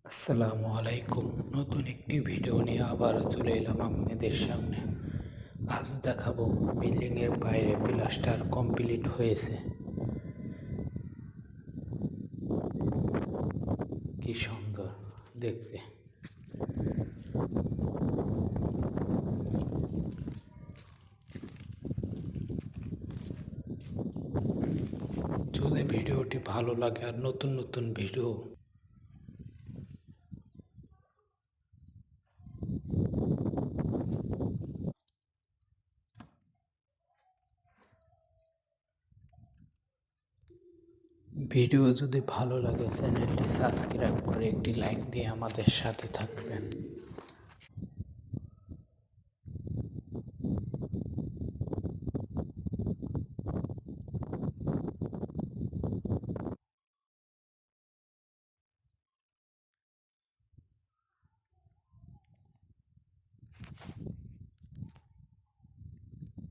আসসালামু আলাইকুম। নতুন একটি ভিডিও নিয়ে আবার চলে এলাম আপনাদের সামনে। আজ দেখাবো বিল্ডিংয়ের বাইরে প্লাস্টার কমপ্লিট হয়েছে। কি সুন্দর দেখতে। যদি ভিডিওটি ভালো লাগে আর নতুন নতুন ভিডিও যদি ভালো লাগে চ্যানেলটি সাবস্ক্রাইব করে একটি লাইক দিয়ে আমাদের সাথে থাকবেন।